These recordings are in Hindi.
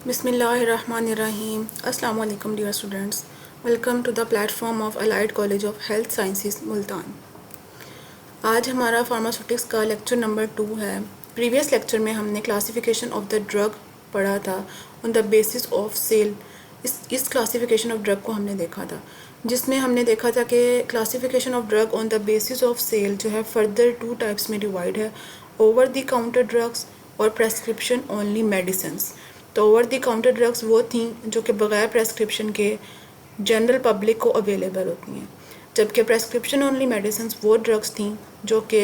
बिस्मिल्लाहिर्रहमानिर्रहीम। अस्सलाम वालेकुम dear students, welcome to the platform of allied college of health sciences Multan. आज हमारा फार्मास्यूटिक्स का लेक्चर नंबर 2 है। प्रीवियस लेक्चर में हमने क्लासिफिकेशन ऑफ द ड्रग पढ़ा था on the basis of sale. इस क्लासिफिकेशन ऑफ ड्रग को हमने देखा था, जिसमें हमने देखा था कि classification of drug on the basis of sale जो है फर्दर 2 टाइप्स में डिवाइड है, ओवर द काउंटर ड्रग्स और प्रेस्क्रिप्शन ओनली मेडिसिन्स। तो ओवर द काउंटर ड्रग्स वो थी जो कि बग़ैर प्रेस्क्रिप्शन के जनरल पब्लिक को अवेलेबल होती हैं, जबकि प्रेस्क्रिप्शन ओनली मेडिसिन्स वो ड्रग्स थी जो कि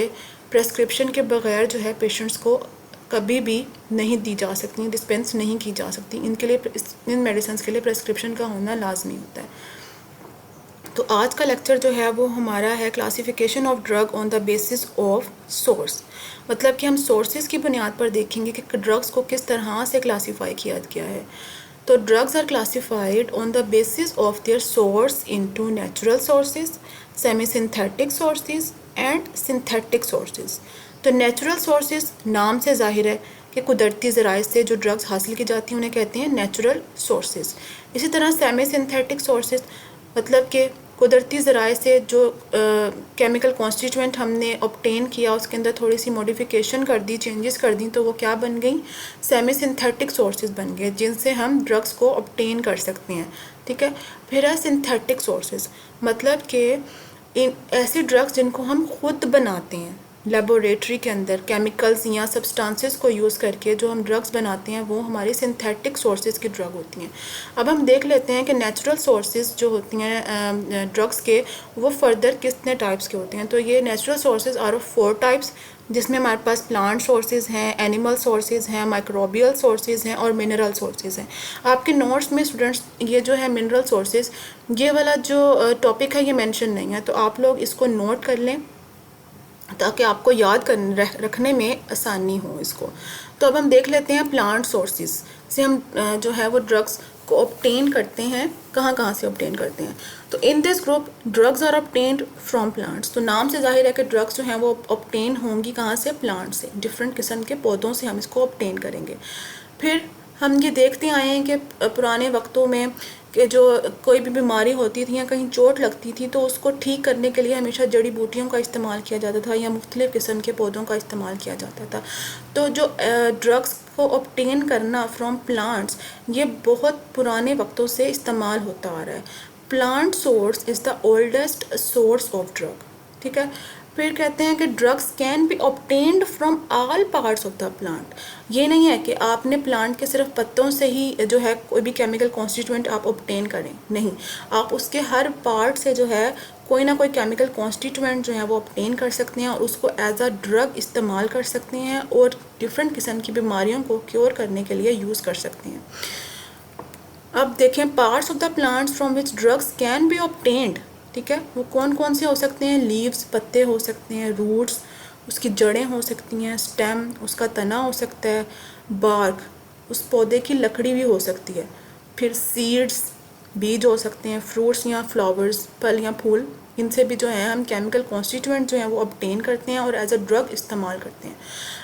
प्रेस्क्रिप्शन के बग़ैर जो है पेशेंट्स को कभी भी नहीं दी जा सकती, डिस्पेंस नहीं की जा सकती। इनके लिए, इन मेडिसिन्स के लिए प्रेस्क्रिप्शन का होना लाजमी होता है। तो आज का लेक्चर जो है वो हमारा है classification of drug on the basis of source. मतलब कि हम सोर्सेज की बुनियाद पर देखेंगे कि ड्रग्स को किस तरह से क्लासीफाई किया गया है। तो drugs are classified on the basis of their source into natural sources, semi synthetic sources and synthetic sources. तो नेचुरल सोर्सेज नाम से जाहिर है कि कुदरती ज़राए से जो ड्रग्स हासिल की जाती हैं उन्हें कहते हैं नेचुरल सोर्सेज। इसी तरह सेमी सिंथेटिक सोर्सेज मतलब कि कुदरती ज़राए से जो केमिकल कॉन्स्टिट्यूएंट हमने ऑब्टेन किया उसके अंदर थोड़ी सी मॉडिफिकेशन कर दी, चेंजेस कर दी, तो वो क्या बन गई, सेमी सिंथेटिक सोर्सेज बन गए, जिनसे हम ड्रग्स को ऑब्टेन कर सकते हैं। ठीक है। फिर है सिंथेटिक सोर्सेज, मतलब कि इन ऐसे ड्रग्स जिनको हम खुद बनाते हैं लेबोरेटरी के अंदर, केमिकल्स या सब्सटेंसेस को यूज़ करके जो हम ड्रग्स बनाते हैं वो हमारी सिंथेटिक सोर्सेज की ड्रग होती हैं। अब हम देख लेते हैं कि नेचुरल सोर्सेज जो होती हैं ड्रग्स के, वो फर्दर कितने टाइप्स के होते हैं। तो ये natural sources are of 4 types, जिसमें हमारे पास प्लांट सोर्सेज हैं, एनिमल सोर्सेज हैं, माइक्रोबियल सोर्सेज हैं और मिनरल सोर्सेज हैं। आपके नोट्स में स्टूडेंट्स ये जो है मिनरल सोर्सेज, ये वाला जो टॉपिक है ये मेंशन नहीं है, तो आप लोग इसको नोट कर लें ताकि आपको याद रखने में आसानी हो इसको। तो अब हम देख लेते हैं प्लांट सोर्सेज से हम जो है वो ड्रग्स को ऑब्टेन करते हैं, कहाँ से ऑब्टेन करते हैं। तो in this group drugs are obtained from plants. तो नाम से जाहिर है कि ड्रग्स जो हैं वो ऑब्टेन होंगी कहाँ से, प्लांट से, डिफरेंट किस्म के पौधों से हम इसको ऑब्टेन करेंगे। फिर हम ये देखते आए हैं कि पुराने वक्तों में कि जो कोई भी बीमारी होती थी या कहीं चोट लगती थी तो उसको ठीक करने के लिए हमेशा जड़ी बूटियों का इस्तेमाल किया जाता था या मुख्तलिफ़ किस्म के पौधों का इस्तेमाल किया जाता था। तो जो ड्रग्स को ऑब्टेन करना फ्रॉम प्लांट्स, ये बहुत पुराने वक्तों से इस्तेमाल होता आ रहा है। Plant source is the oldest source of drug. ठीक है। फिर कहते हैं कि drugs can be obtained from all parts of the plant. ये नहीं है कि आपने प्लांट के सिर्फ पत्तों से ही जो है कोई भी केमिकल कॉन्स्टिट्यूएंट आप ऑब्टेन करें, नहीं, आप उसके हर पार्ट से जो है कोई ना कोई केमिकल कॉन्स्टिट्यूएंट जो है वो ऑब्टेन कर सकते हैं और उसको एज अ ड्रग इस्तेमाल कर सकते हैं और डिफरेंट किस्म की बीमारियों को क्योर करने के लिए यूज़ कर सकते हैं। अब देखें parts of the plants from which drugs can be obtained. ठीक है, वो कौन कौन से हो सकते हैं, लीव्स, पत्ते हो सकते हैं, रूट्स, उसकी जड़ें हो सकती हैं, स्टेम, उसका तना हो सकता है, बार्क, उस पौधे की लकड़ी भी हो सकती है, फिर सीड्स, बीज हो सकते हैं, फ्रूट्स या फ्लावर्स, फल या फूल, इनसे भी जो है हम केमिकल कॉन्स्टिट्यूएंट जो हैं वो ऑब्टेन करते हैं और एज अ ड्रग इस्तेमाल करते हैं।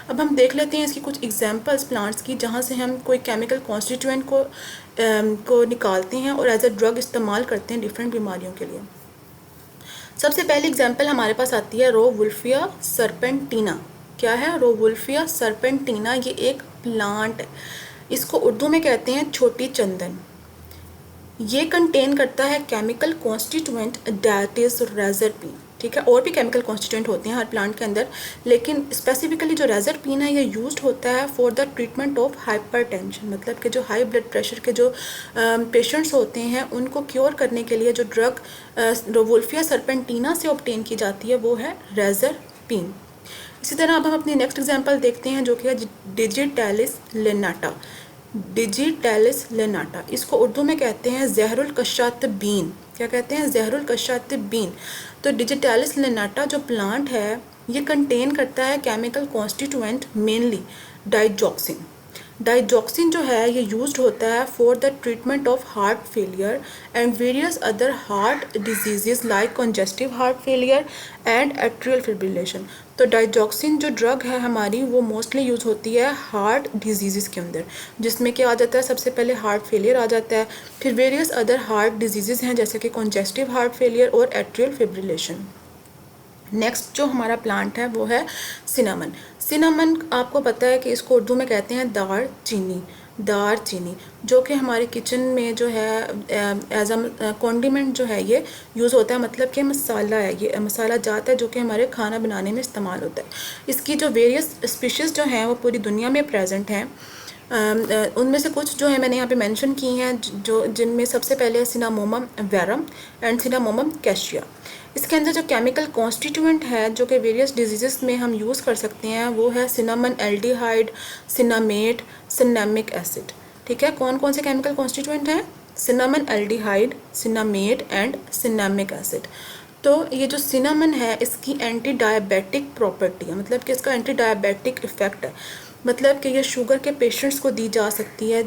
अब हम देख लेते हैं इसकी कुछ एग्जांपल्स प्लांट्स की जहाँ से हम कोई केमिकल कॉन्स्टिट्यूएंट को निकालते हैं और एज अ ड्रग इस्तेमाल करते हैं डिफरेंट बीमारियों के लिए। सबसे पहली एग्जांपल हमारे पास आती है रोवुल्फिया सर्पेंटिना। क्या है रोवुल्फिया सर्पेंटिना? ये एक प्लांट है, इसको उर्दू में कहते हैं छोटी चंदन। ये कंटेन करता है केमिकल कॉन्स्टिट्यूएंट दैट इज रेजरपीन। ठीक है, और भी केमिकल कॉन्स्टिट्यूएंट होते हैं हर प्लांट के अंदर, लेकिन स्पेसिफिकली जो रेजरपीन है ये यूज्ड होता है for the treatment of hypertension. मतलब कि जो हाई ब्लड प्रेशर के जो पेशेंट्स होते हैं उनको क्योर करने के लिए जो ड्रग रोवुल्फिया सर्पेंटिना से ऑब्टेन की जाती है वो है रेजरपीन। इसी तरह अब हम अपनी नेक्स्ट एग्जाम्पल देखते हैं जो कि है डिजिटैलिस लेनाटा। डिजिटैलिस लेनाटा, इसको उर्दू में कहते हैं जहरुल कशातबीन। क्या कहते हैं? जहरुल कशातबीन। तो डिजिटैलिस लेनाटा जो प्लांट है ये कंटेन करता है chemical constituent mainly digoxin. Digoxin जो है ये यूज्ड होता है for the treatment of heart failure and various other heart diseases like congestive heart failure and atrial fibrillation. तो डाइजॉक्सिन जो ड्रग है हमारी वो मोस्टली यूज़ होती है हार्ट डिजीज़ के अंदर, जिसमें क्या आ जाता है, सबसे पहले हार्ट फेलियर आ जाता है, फिर वेरियस अदर हार्ट डिजीज़ हैं जैसे कि कंजेस्टिव हार्ट फेलियर और एट्रियल फिब्रिलेशन। नेक्स्ट जो हमारा प्लांट है वो है सिनामन। सिनामन आपको पता है कि इसको उर्दू में कहते हैं दार चीनी, दार चीनी, जो कि हमारे किचन में जो है एज अ कॉन्डिमेंट जो है ये यूज़ होता है, मतलब कि मसाला है, ये मसाला जात है जो कि हमारे खाना बनाने में इस्तेमाल होता है। इसकी जो वेरियस स्पीशीज़ जो हैं वो पूरी दुनिया में प्रेजेंट हैं। उनमें से कुछ जो है मैंने यहाँ पे मेंशन की हैं, जो जिनमें सबसे पहले है Cinnamomum verum and Cinnamomum cassia. इसके अंदर जो केमिकल कॉन्स्टिट्यूएंट है जो कि वेरियस डिजीज़ में हम यूज़ कर सकते हैं वो है cinnamon aldehyde, cinnamate, cinnamic acid. ठीक है, कौन कौन से केमिकल कॉन्स्टिट्यूएंट हैं? Cinnamon aldehyde, cinnamate and cinnamic acid. तो ये जो सिनामन है इसकी एंटी डायबिटिक प्रॉपर्टी है, मतलब कि इसका एंटी डायबिटिक इफ़ेक्ट है, मतलब कि ये शुगर के पेशेंट्स को दी जा सकती है,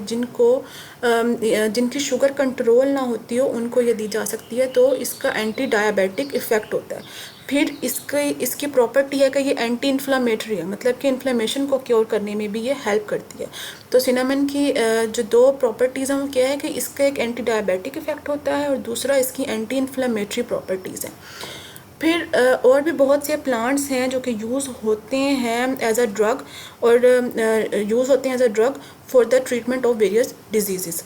जिनकी शुगर कंट्रोल ना होती हो उनको ये दी जा सकती है, तो इसका एंटी डायबिटिक इफ़ेक्ट होता है। फिर इसकी प्रॉपर्टी है कि ये एंटी इन्फ्लामेटरी है, मतलब कि इन्फ्लेमेशन को क्योर करने में भी ये हेल्प करती है। तो सिनामन की जो दो प्रॉपर्टीज़ हैं वो क्या है कि इसका एक एंटी डायबिटिक इफ़ेक्ट होता है और दूसरा इसकी एंटी इन्फ्लेमेटरी प्रॉपर्टीज़ हैं। फिर और भी बहुत से प्लांट्स हैं जो कि यूज़ होते हैं एज अ ड्रग, और यूज़ होते हैं as a drug for the treatment of various disease.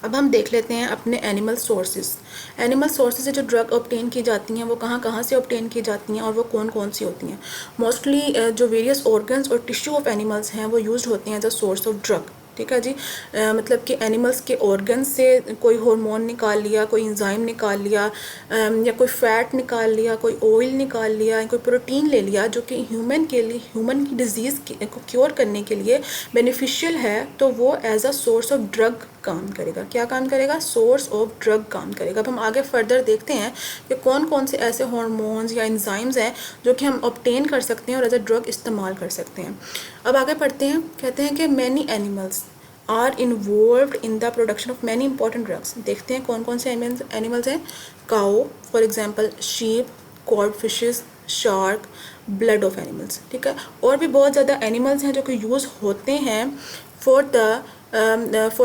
अब हम देख लेते हैं अपने एनिमल सोर्सेज। एनिमल सोर्सेज से जो ड्रग ऑब्टेन की जाती हैं वो कहाँ कहाँ से ऑब्टेन की जाती हैं और वो कौन कौन सी होती हैं? मोस्टली जो वेरियस ऑर्गन्स और टिश्यू ऑफ एनिमल्स हैं वो यूज्ड होते हैं as a source of drug. ठीक है जी, मतलब कि एनिमल्स के ऑर्गन से कोई हार्मोन निकाल लिया, कोई एंजाइम निकाल लिया, या कोई फैट निकाल लिया, कोई ऑयल निकाल लिया, कोई प्रोटीन ले लिया जो कि ह्यूमन के लिए, ह्यूमन की डिजीज़ को क्योर करने के लिए बेनिफिशियल है, तो वो as a source of drug काम करेगा। क्या काम करेगा? सोर्स ऑफ ड्रग काम करेगा। अब हम आगे फर्दर देखते हैं कि कौन कौन से ऐसे हार्मोन्स या एंजाइम्स हैं जो कि हम ऑब्टेन कर सकते हैं और एज अ ड्रग इस्तेमाल कर सकते हैं। अब आगे पढ़ते हैं, कहते हैं कि many animals are involved in the production of many important drugs. देखते हैं कौन कौन से एनिमल्स हैं। Cow for example, sheep, cod fishes, shark, blood of animals. ठीक है, और भी बहुत ज़्यादा एनिमल्स हैं जो कि यूज़ होते हैं for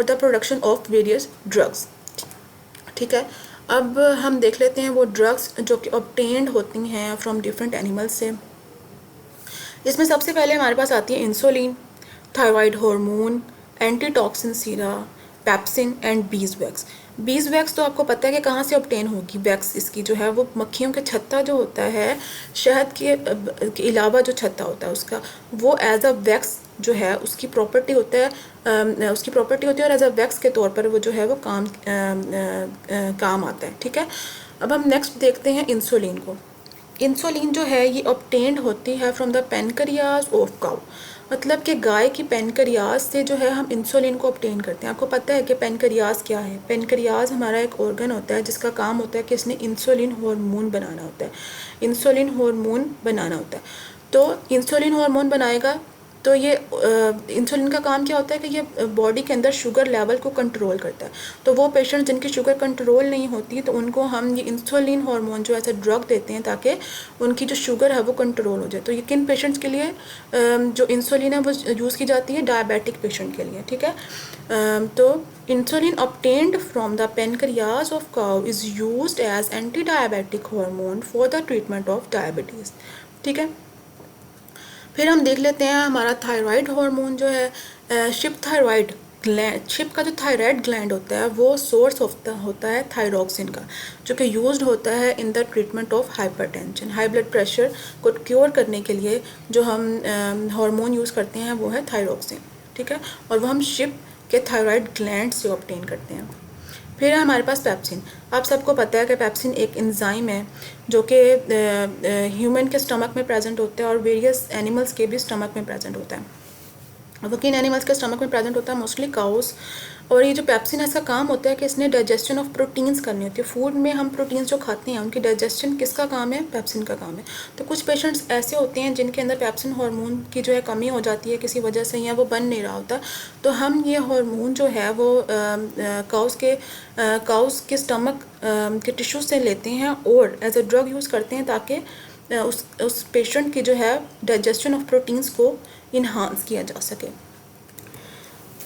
the production of various drugs. ठीक है, अब हम देख लेते हैं वो ड्रग्स जो कि ऑब्टेन्ड होती हैं फ्रॉम डिफरेंट एनिमल्स से। इसमें सबसे पहले हमारे पास आती है insulin, thyroid hormone, antitoxin Sira, pepsin and bees wax. Bees wax तो आपको पता है कि कहाँ से ऑब्टेन होगी। वैक्स इसकी जो है वो मक्खियों के छत्ता जो होता है, शहद के अलावा जो छत्ता होता है उसका, वो एज अ वैक्स जो है उसकी प्रॉपर्टी होता है, उसकी प्रॉपर्टी होती है, और एज अ वैक्स के तौर पर वो जो है वो काम आता है। ठीक है, अब हम नेक्स्ट देखते हैं इंसुलिन को। इंसुलिन जो है ये ऑब्टेन्ड होती है from the pancreas of cow, मतलब कि गाय की पेनक्रियाज से जो है हम इंसुलिन को ऑब्टेन करते हैं। आपको पता है कि पेनक्रियाज क्या है? पेनक्रियाज हमारा एक ऑर्गन होता है जिसका काम होता है कि इसने इंसुलिन हार्मोन बनाना होता है, इंसुलिन हार्मोन बनाना होता है। तो इंसुलिन हार्मोन बनाएगा तो ये इंसुलिन का काम क्या होता है कि ये बॉडी के अंदर शुगर लेवल को कंट्रोल करता है। तो वो पेशेंट जिनकी शुगर कंट्रोल नहीं होती तो उनको हम ये इंसुलिन हार्मोन जो ऐसा ड्रग देते हैं ताकि उनकी जो शुगर है वो कंट्रोल हो जाए। तो ये किन पेशेंट्स के लिए जो इंसुलिन है वो यूज़ की जाती है? डायबिटिक पेशेंट के लिए। ठीक है, तो insulin obtained from the pancreas of cow is used as anti-diabetic hormone for the treatment of diabetes। ठीक है, फिर हम देख लेते हैं हमारा थायराइड हार्मोन जो है, शिप थायराइड ग्लैंड, शिप का जो थायराइड ग्लैंड होता है वो सोर्स होता है थायरोक्सिन का, जो कि यूज्ड होता है in the treatment of hypertension. High blood pressure को क्योर करने के लिए जो हम हार्मोन यूज़ करते हैं वो है थायरोक्सिन। ठीक है, और वो हम शिप के थायराइड ग्लैंड से ऑब्टेन करते हैं। फिर है हमारे पास पेप्सिन। आप सबको पता है कि पेप्सिन एक एंजाइम है जो कि ह्यूमन के स्टमक में प्रेजेंट होता है और वेरियस एनिमल्स के भी स्टमक में प्रेजेंट होता है। वो किन एनिमल्स के स्टमक में प्रेजेंट होता है? Mostly cows. और ये जो पेप्सिन है इसका काम होता है कि इसने डाइजेशन ऑफ प्रोटीन्स करनी होती है। फूड में हम प्रोटीन्स जो खाते हैं उनकी डाइजेशन किसका काम है? पेप्सिन का काम है। तो कुछ पेशेंट्स ऐसे होते हैं जिनके अंदर पेप्सिन हार्मोन की जो है कमी हो जाती है किसी वजह से, या वो बन नहीं रहा होता, तो हम ये हार्मोन जो है वो काउस के स्टमक के टिश्यू से लेते हैं और एज अ ड्रग यूज़ करते हैं ताकि उस पेशेंट की जो है डाइजेशन ऑफ प्रोटीन्स को इन्हांस किया जा सके।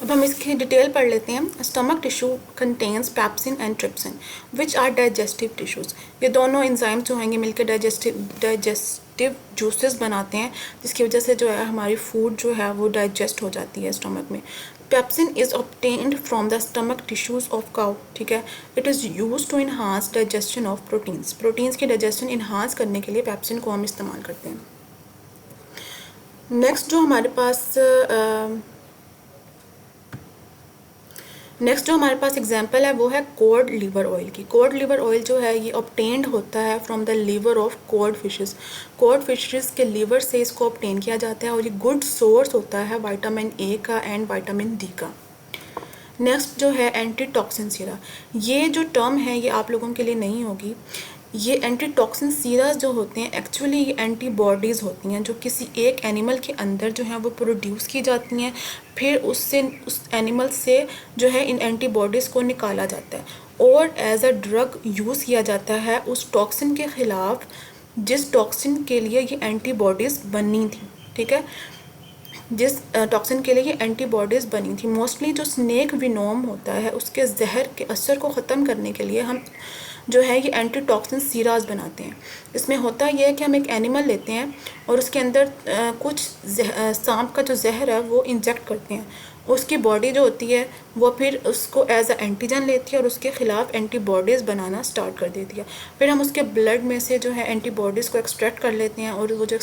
अब हम इसकी डिटेल पढ़ लेते हैं। Stomach tissue contains pepsin and trypsin which are digestive tissues. ये दोनों एंजाइम जो होंगे मिलकर डाइजेस्टिव जूसेस बनाते हैं, जिसकी वजह से जो है हमारी फूड जो है वो डाइजेस्ट हो जाती है स्टमक में। Pepsin is obtained from the stomach tissues of cow, ठीक है। It is use to enhance digestion of proteins. Proteins की डाइजेशन इन्हांस करने के लिए पेप्सिन को हम इस्तेमाल करते हैं। नेक्स्ट जो हमारे पास एग्जांपल है वो है कोड लीवर ऑयल की। कोड लीवर ऑयल जो है ये ऑब्टेन्ड होता है from the liver of cod fishes. Cod fishes के लीवर से इसको ऑब्टेन किया जाता है और ये गुड सोर्स होता है विटामिन ए का एंड विटामिन डी का। नेक्स्ट जो है एंटी टॉक्सिन सीरा। ये जो टर्म है ये आप लोगों के लिए नहीं होगी। ये एंटी टॉक्सिन सीराज जो होते हैं एक्चुअली ये एंटीबॉडीज़ होती हैं जो किसी एक एनिमल के अंदर जो है वो प्रोड्यूस की जाती हैं, फिर उससे उस एनिमल से जो है इन एंटीबॉडीज़ को निकाला जाता है और एज अ ड्रग यूज़ किया जाता है उस टॉक्सिन के ख़िलाफ़ जिस टॉक्सिन के लिए ये एंटीबॉडीज़ बनी थी, ठीक है। जिस टॉक्सिन के लिए ये एंटीबॉडीज़ बनी थी। मोस्टली जो स्नेक विनोम होता है उसके जहर के असर को ख़त्म करने के लिए हम जो है ये एंटी टॉक्सिन सीराज बनाते हैं। इसमें होता ये है कि हम एक एनिमल लेते हैं और उसके अंदर कुछ सांप का जो जहर है वो इंजेक्ट करते हैं। उसकी बॉडी जो होती है वो फिर उसको एज अ एंटीजन लेती है और उसके ख़िलाफ़ एंटीबॉडीज़ बनाना स्टार्ट कर देती है। फिर हम उसके ब्लड में से जो है एंटीबॉडीज़ को एक्सट्रैक्ट कर लेते हैं और वो जो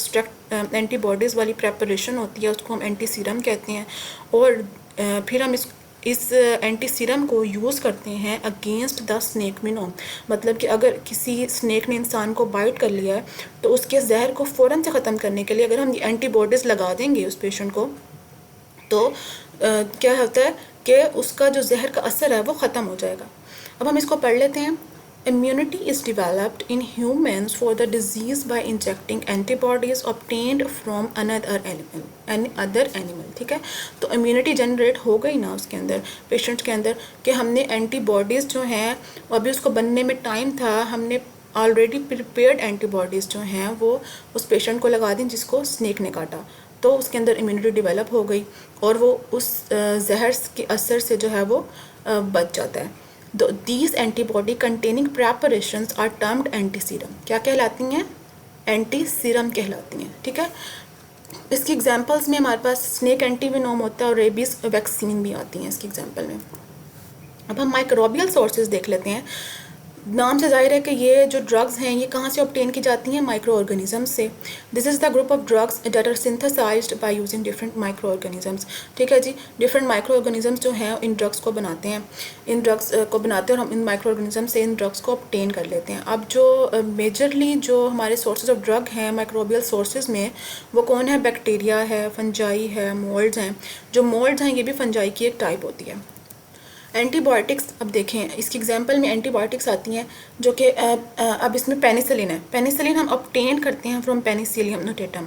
एंटीबॉडीज़ वाली प्रेपरेशन होती है उसको हम एंटी सीरम कहते हैं। और फिर हम इस एंटी सीरम को यूज़ करते हैं अगेंस्ट द स्नेक विनोम। मतलब कि अगर किसी स्नेक ने इंसान को बाइट कर लिया है तो उसके जहर को फ़ौरन से ख़त्म करने के लिए अगर हम ये एंटीबॉडीज़ लगा देंगे उस पेशेंट को तो क्या होता है कि उसका जो जहर का असर है वो ख़त्म हो जाएगा। अब हम इसको पढ़ लेते हैं। Immunity is developed in humans for the disease by injecting antibodies obtained from another animal, ठीक है। तो इम्यूनिटी जनरेट हो गई ना उसके अंदर, पेशेंट के अंदर, कि हमने एंटीबॉडीज़ जो हैं अभी उसको बनने में टाइम था, हमने ऑलरेडी प्रिपेयर्ड एंटीबॉडीज़ जो हैं वो उस पेशेंट को लगा दी जिसको स्नेक ने काटा, तो उसके अंदर इम्यूनिटी डेवलप हो गई और वो उस जहर के असर से जो है वो बच जाता है। These antibody containing preparations are termed anti-serum। क्या कहलाती हैं? एंटी सीरम कहलाती हैं, ठीक है। इसकी एग्जांपल्स में हमारे पास स्नेक एंटीवेनोम होता है और रेबीज वैक्सीन भी आती हैं इसकी एग्जांपल में। अब हम माइक्रोबियल सोर्सेज देख लेते हैं। नाम से जाहिर है कि ये जो ड्रग्स हैं ये कहाँ से ऑब्टेन की जाती हैं? माइक्रो ऑर्गेनिजम्स से। This is the group of drugs that are synthesized by using different micro organisms, ठीक है जी। डिफरेंट माइक्रो ऑर्गेनिजम्स जो हैं इन ड्रग्स को बनाते हैं, इन ड्रग्स को बनाते हैं और हम इन माइक्रो ऑर्गेनिजम से इन ड्रग्स को ऑब्टेन कर लेते हैं। अब जो मेजरली जो हमारे सोर्सेज ऑफ ड्रग हैं माइक्रोबियल सोर्सेज में वो कौन है? बैक्टीरिया है, फंजाई है, मोल्ड्स हैं। जो मोल्ड्स हैं ये भी फंजाई की एक टाइप होती है। एंटीबायोटिक्स, अब देखें इसकी एग्जांपल में एंटीबायोटिक्स आती हैं जो कि अब इसमें पेनिसिलिन है। पेनिसिलिन हम ऑब्टेन करते हैं from Penicillium notatum.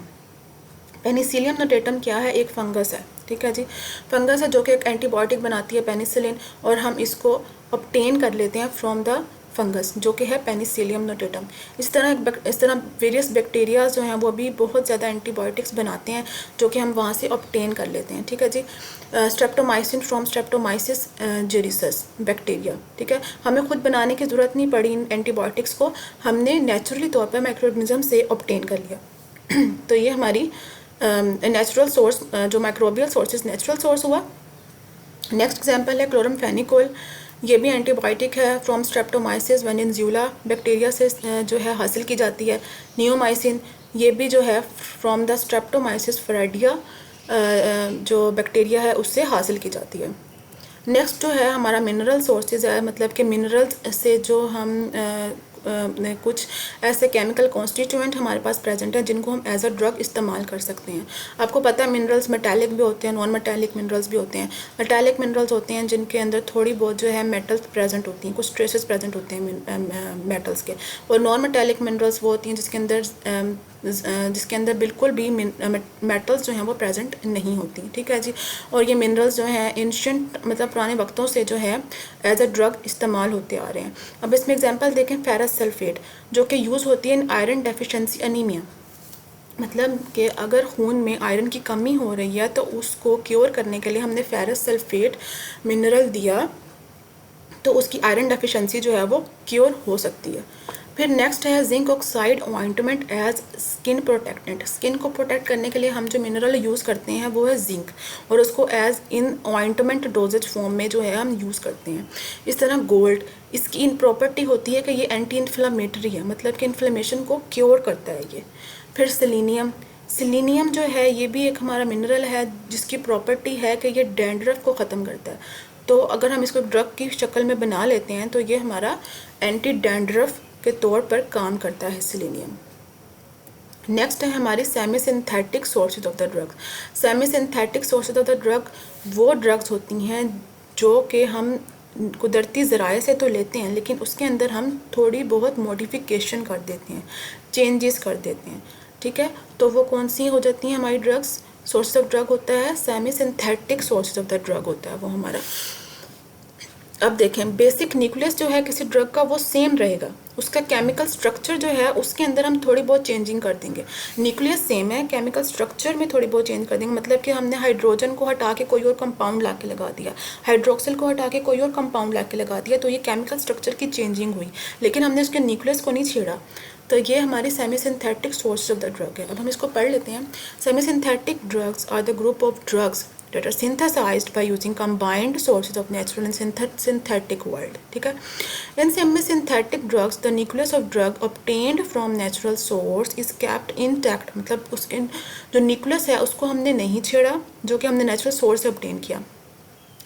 Penicillium notatum क्या है? एक फंगस है, ठीक है जी। फंगस है जो कि एक एंटीबायोटिक बनाती है पेनिसिलिन, और हम इसको ऑब्टेन कर लेते हैं फ्रॉम द फंगस जो कि है पेनिसिलियम नोटेटम। इस तरह वेरियस बैक्टीरियाज जो हैं वो भी बहुत ज़्यादा एंटीबायोटिक्स बनाते हैं जो कि हम वहाँ से ऑब्टेन कर लेते हैं, ठीक है जी। स्ट्रेप्टोमाइसिन फ्रॉम स्ट्रेप्टोमाइसिस जेरिसस बैक्टीरिया, ठीक है। हमें खुद बनाने की ज़रूरत नहीं पड़ी इन एंटीबायोटिक्स को, हमने नेचुरली तौर पर माइक्रोऑर्गेनिज्म से ऑब्टेन कर लिया। तो ये हमारी नेचुरल सोर्स, जो माइक्रोबियल सोर्सेज नेचुरल सोर्स हुआ। नेक्स्ट एग्जांपल है क्लोरमफेनिकोल। ये भी एंटीबायोटिक है फ्रॉम स्ट्रेप्टोमाइसिस वेनिनजुला बैक्टीरिया से जो है हासिल की जाती है। नियोमाइसिन ये भी जो है फ्रॉम द स्ट्रेप्टोमाइसिस फ्राइडिया जो बैक्टीरिया है उससे हासिल की जाती है। नेक्स्ट जो है हमारा मिनरल सोर्सेज है, मतलब कि मिनरल्स से जो हम कुछ ऐसे केमिकल कॉन्स्टिट्यूएंट हमारे पास प्रेजेंट हैं जिनको हम एज अ ड्रग इस्तेमाल कर सकते हैं। आपको पता है मिनरल्स मेटालिक भी होते हैं, नॉन मेटालिक मिनरल्स भी होते हैं। मेटालिक मिनरल्स होते हैं जिनके अंदर थोड़ी बहुत जो है मेटल्स प्रेजेंट होती हैं, कुछ ट्रेसेस प्रेजेंट होते हैं मेटल्स के। और नॉन मेटालिक मिनरल्स वो होती हैं जिसके अंदर बिल्कुल भी मेटल्स जो हैं वो प्रेजेंट नहीं होती। ठीक है जी। और ये मिनरल्स जो हैं एंशिएंट मतलब पुराने वक्तों से जो है एज अ ड्रग इस्तेमाल होते आ रहे हैं। अब इसमें एग्जांपल देखें, फेरस सल्फेट जो कि यूज़ होती है इन आयरन डेफिशिएंसी एनीमिया, मतलब कि अगर खून में आयरन की कमी हो रही है तो उसको क्योर करने के लिए हमने फेरस सल्फेट मिनरल दिया तो उसकी आयरन डेफिशिएंसी जो है वो क्योर हो सकती है। फिर नेक्स्ट है zinc oxide ointment as skin protectant. Skin को प्रोटेक्ट करने के लिए हम जो मिनरल यूज़ करते हैं वो है जिंक, और उसको as in ointment dosage form में जो है हम यूज़ करते हैं। इस तरह गोल्ड, इसकी इन प्रॉपर्टी होती है कि ये एंटी इन्फ्लामेटरी है, मतलब कि इन्फ्लेमेशन को क्योर करता है ये। फिर सेलेनियम, सेलेनियम जो है ये भी एक हमारा मिनरल है जिसकी प्रॉपर्टी है कि ये डैंड्रफ को ख़त्म करता है। तो अगर हम इसको ड्रग की शक्ल में बना लेते हैं तो ये हमारा एंटी डैंड्रफ के तौर पर काम करता है सेलेनियम। नेक्स्ट है हमारी semi synthetic sources of the drugs. Semi synthetic sources of the drug वो ड्रग्स होती हैं जो कि हम कुदरती ज़राए से तो लेते हैं लेकिन उसके अंदर हम थोड़ी बहुत मॉडिफिकेशन कर देते हैं, चेंजेस कर देते हैं। ठीक है, तो वो कौन सी हो जाती हैं हमारी ड्रग्स? सोर्स ऑफ ड्रग होता है semi synthetic source of the drug होता है वो हमारा। अब देखें, बेसिक न्यूक्लियस जो है किसी ड्रग का वो सेम रहेगा, उसका केमिकल स्ट्रक्चर जो है उसके अंदर हम थोड़ी बहुत चेंजिंग कर देंगे। न्यूक्लियस सेम है, केमिकल स्ट्रक्चर में थोड़ी बहुत चेंज कर देंगे, मतलब कि हमने हाइड्रोजन को हटा के कोई और कंपाउंड ला के लगा दिया, हाइड्रोक्सिल को हटा के कोई और कंपाउंड ला के लगा दिया, तो ये केमिकल स्ट्रक्चर की चेंजिंग हुई, लेकिन हमने उसके न्यूक्लियस को नहीं छेड़ा। तो ये हमारी semi synthetic source of the drug है। अब हम इसको पढ़ लेते हैं। Semi synthetic drugs are the group of drugs that are synthesized by using combined sources of natural and synthetic world. ठीक है, in semi-synthetic drugs the nucleus of drug obtained from natural source is kept intact, मतलब उसके जो न्यूक्लियस है उसको हमने नहीं छेड़ा जो कि हमने नेचुरल सोर्स से ऑब्टेन किया,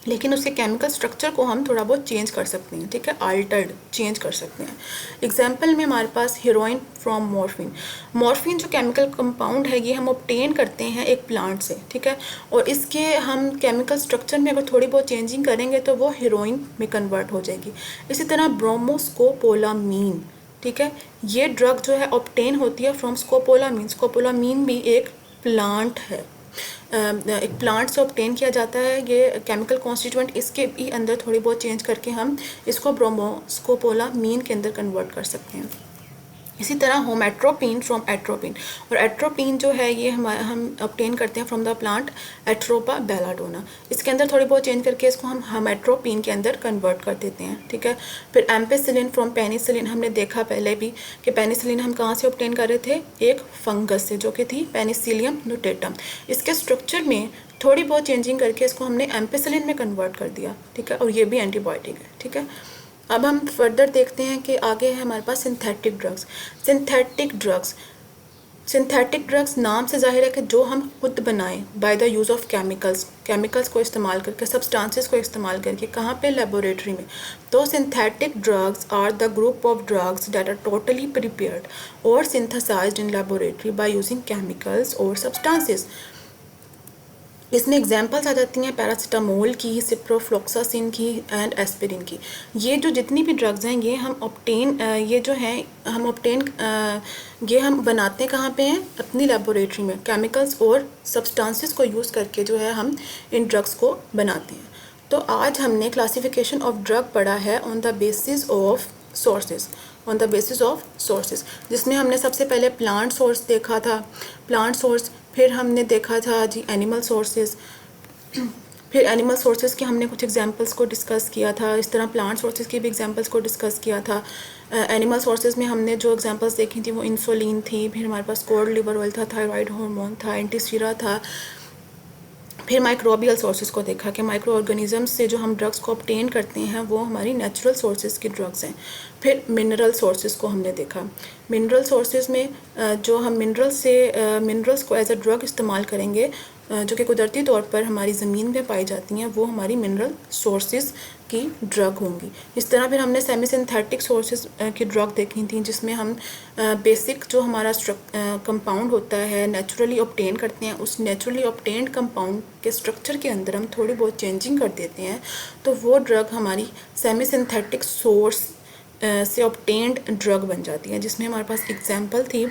लेकिन उसके केमिकल स्ट्रक्चर को हम थोड़ा बहुत चेंज कर सकते हैं। ठीक है, अल्टर्ड चेंज कर सकते हैं। एग्जाम्पल में हमारे पास हीरोइन फ्रॉम मॉर्फिन। मॉर्फिन जो केमिकल कंपाउंड है ये हम ऑब्टेन करते हैं एक प्लांट से। ठीक है, और इसके हम केमिकल स्ट्रक्चर में अगर थोड़ी बहुत चेंजिंग करेंगे तो वो हीरोइन में कन्वर्ट हो जाएगी। इसी तरह ब्रोमोस्कोपोलामीन, ठीक है, ये ड्रग जो है ऑब्टेन होती है फ्रॉम स्कोपोलामीन। स्कोपोलामीन भी एक प्लांट है, एक प्लांट से ऑब्टेन किया जाता है ये केमिकल कॉन्स्टिट्यूएंट, इसके भी अंदर थोड़ी बहुत चेंज करके हम इसको ब्रोमोस्कोपोलामीन के अंदर कन्वर्ट कर सकते हैं। इसी तरह होमेट्रोपिन फ्रॉम एट्रोपिन, और एट्रोपिन जो है ये हम ऑब्टेन करते हैं from the plant Atropa belladonna. इसके अंदर थोड़ी बहुत चेंज करके इसको हम होमेट्रोपिन के अंदर कन्वर्ट कर देते हैं। ठीक है, फिर एम्पेसिलिन फ्रॉम पेनिसिलिन, हमने देखा पहले भी कि पेनिसिलिन हम कहाँ से ऑब्टेन कर रहे थे, एक फंगस से जो कि थी पेनिसिलियम नुटेटम। इसके स्ट्रक्चर में थोड़ी बहुत चेंजिंग करके इसको हमने एम्पेसिलिन में कन्वर्ट कर दिया। ठीक है, और ये भी एंटीबायोटिक है। ठीक है, अब हम फर्दर देखते हैं कि आगे है हमारे पास सिंथेटिक ड्रग्स। सिंथेटिक ड्रग्स नाम से जाहिर है कि जो हम खुद बनाएं by the use of chemicals को इस्तेमाल करके, सब्सटेंसेस को इस्तेमाल करके। कहाँ पे? लेबोरेटरी में। तो synthetic drugs are the group of drugs that are totally prepared और synthesized in laboratory by using chemicals और सब्सटेंसेस। इसमें एग्जांपल्स आ जाती हैं पैरासीटामोल की, सिप्रोफ्लोक्सासिन की एंड एस्पिरिन की। ये जो जितनी भी ड्रग्स हैं ये हम बनाते कहाँ पे हैं? अपनी लेबोरेटरी में। केमिकल्स और सब्सटेंसेस को यूज़ करके जो है हम इन ड्रग्स को बनाते हैं। तो आज हमने क्लासिफिकेशन ऑफ ड्रग पढ़ा है on the basis of sources, जिसमें हमने सबसे पहले प्लांट सोर्स देखा था, फिर हमने देखा था जी एनिमल सोर्सेज, फिर एनिमल सोर्सेज के हमने कुछ एग्जांपल्स को डिस्कस किया था। इस तरह प्लांट सोर्सेज के भी एग्जांपल्स को डिस्कस किया था। एनिमल सोर्सेज में हमने जो एग्जांपल्स देखी थी वो इंसुलिन थी, फिर हमारे पास कोड लिवर ऑयल था, थायराइड हार्मोन था, एंटीसीरा था। फिर माइक्रोबियल सोर्सेज को देखा कि माइक्रो ऑर्गेनिजम्स से जो हम ड्रग्स को ऑब्टेन करते हैं वो हमारी नेचुरल सोर्सेज की ड्रग्स हैं। फिर मिनरल सोर्सेज को हमने देखा। मिनरल सोर्सेज में जो हम मिनरल्स को एज अ ड्रग इस्तेमाल करेंगे जो कि कुदरती तौर पर हमारी ज़मीन में पाई जाती हैं, वो हमारी मिनरल सोर्सेज की ड्रग होंगी। इस तरह फिर हमने सेमी सिंथेटिक सोर्सेज की ड्रग देखी थी, जिसमें हम बेसिक जो हमारा कंपाउंड होता है नेचुरली ऑब्टेन करते हैं, उस नेचुरली ऑब्टेन्ड कंपाउंड के स्ट्रक्चर के अंदर हम थोड़ी बहुत चेंजिंग कर देते हैं, तो वो ड्रग हमारी सेमी सिंथेटिक सोर्स से ऑब्टेन्ड ड्रग बन जाती है, जिसमें हमारे पास एग्जांपल थी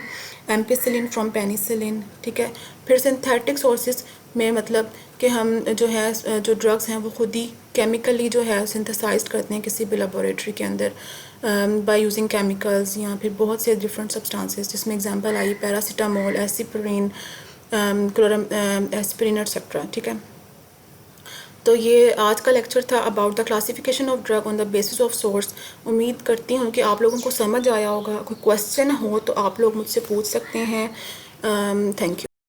एम्पिसिलिन फ्रॉम पेनिसिलिन। ठीक है, फिर सिंथेटिक सोर्सेज में मतलब कि हम जो है जो ड्रग्स हैं वो खुद ही केमिकली जो है सिंथेसाइज करते हैं किसी भी लेबोरेटरी के अंदर बाय यूजिंग केमिकल्स, या फिर बहुत से डिफरेंट सब्सटेंसेस, जिसमें example I paracetamol, aspirin, aspirin etcetera. ठीक है, तो ये आज का लेक्चर था about the classification of drug on the basis of source. उम्मीद करती हूँ कि आप लोगों को समझ आया होगा। कोई क्वेश्चन हो तो आप लोग मुझसे पूछ सकते हैं। Thank you.